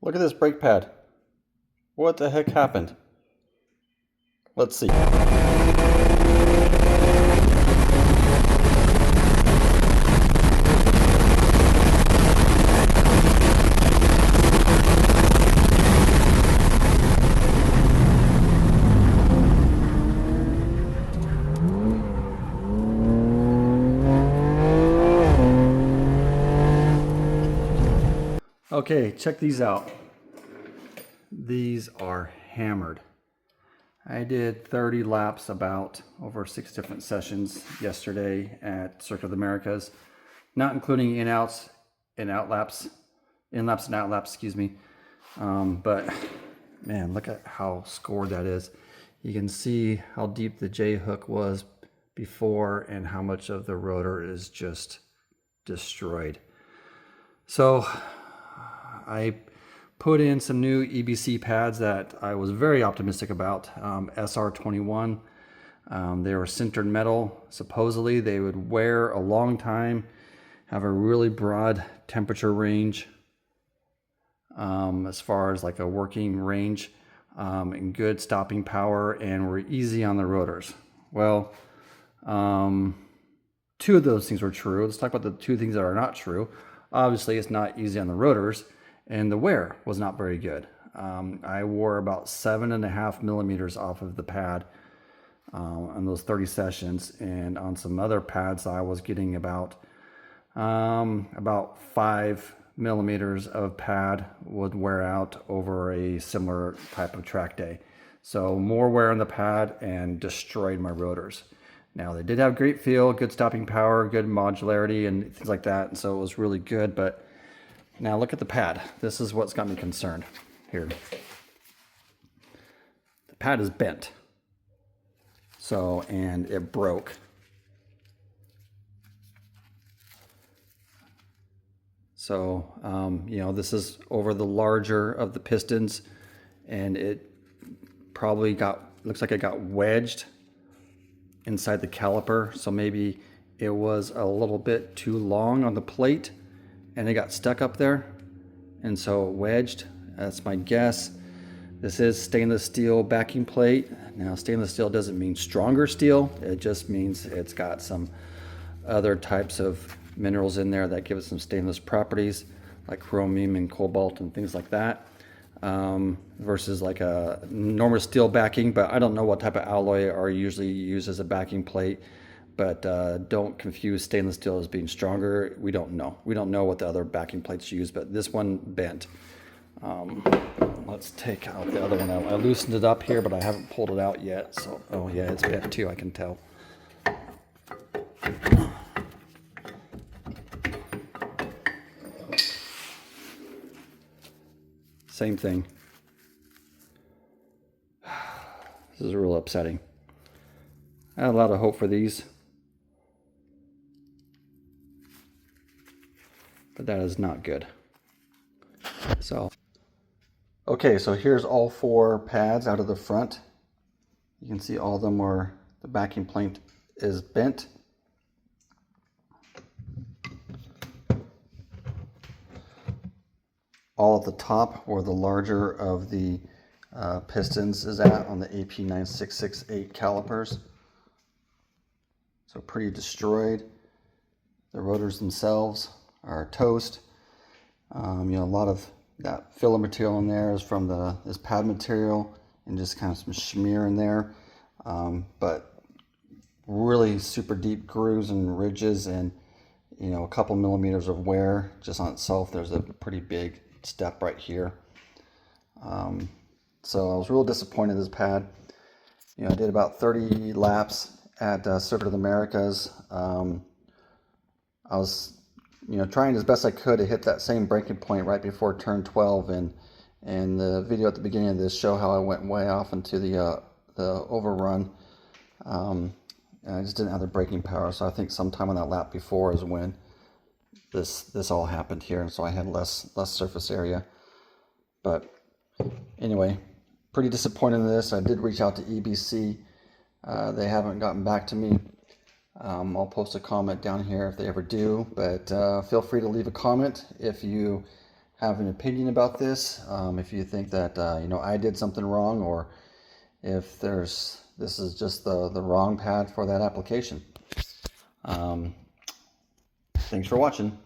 Look at this brake pad. What the heck happened? Let's see. Okay, check these out. These are hammered. I did 30 laps about over 6 different sessions yesterday at Circuit of the Americas, not including in-laps and out laps, excuse me. But man, look at how scored that is. You can see how deep the J hook was before and how much of the rotor is just destroyed. So I put in some new EBC pads that I was very optimistic about, SR-21. They were sintered metal. Supposedly they would wear a long time, have a really broad temperature range as far as like a working range, and good stopping power, and were easy on the rotors. Well, two of those things were true. Let's talk about the two things that are not true. Obviously, it's not easy on the rotors, and the wear was not very good. I wore about 7.5 millimeters off of the pad on those 30 sessions, and on some other pads I was getting about 5 millimeters of pad would wear out over a similar type of track day. So more wear on the pad and destroyed my rotors. Now they did have great feel, good stopping power, good modularity and things like that, and so it was really good. But now look at the pad. This is what's got me concerned here. The pad is bent. So, and it broke. So, you know, this is over the larger of the pistons, and it probably looks like it got wedged inside the caliper. So maybe it was a little bit too long on the plate and it got stuck up there, and so it wedged. That's my guess. This is stainless steel backing plate. Now, stainless steel doesn't mean stronger steel. It just means it's got some other types of minerals in there that give it some stainless properties, like chromium and cobalt and things like that, versus like a normal steel backing. But I don't know what type of alloy are usually used as a backing plate. But don't confuse stainless steel as being stronger. We don't know. We don't know what the other backing plates use, but this one bent. Let's take out the other one. I loosened it up here, but I haven't pulled it out yet. So, oh yeah, it's bent too, I can tell. Same thing. This is real upsetting. I had a lot of hope for these, but that is not good. So, okay, so here's all 4 pads out of the front. You can see all of them are, the backing plate is bent. All at the top where the larger of the pistons is at on the AP9668 calipers. So pretty destroyed. The rotors themselves are toast. You know, a lot of that filler material in there is from this pad material and just kind of some smear in there. But really super deep grooves and ridges, and you know, a couple millimeters of wear just on itself. There's a pretty big step right here. So I was real disappointed in this pad. You know, I did about 30 laps at Circuit of the Americas. I was, you know, trying as best I could to hit that same breaking point right before turn 12, and the video at the beginning of this show how I went way off into the overrun. And I just didn't have the braking power, so I think sometime on that lap before is when this all happened here, and so I had less surface area. But anyway, pretty disappointed in this. I did reach out to EBC. They haven't gotten back to me. I'll post a comment down here if they ever do, but feel free to leave a comment if you have an opinion about this, if you think that you know, I did something wrong, or if this is just the wrong pad for that application. Thanks for watching.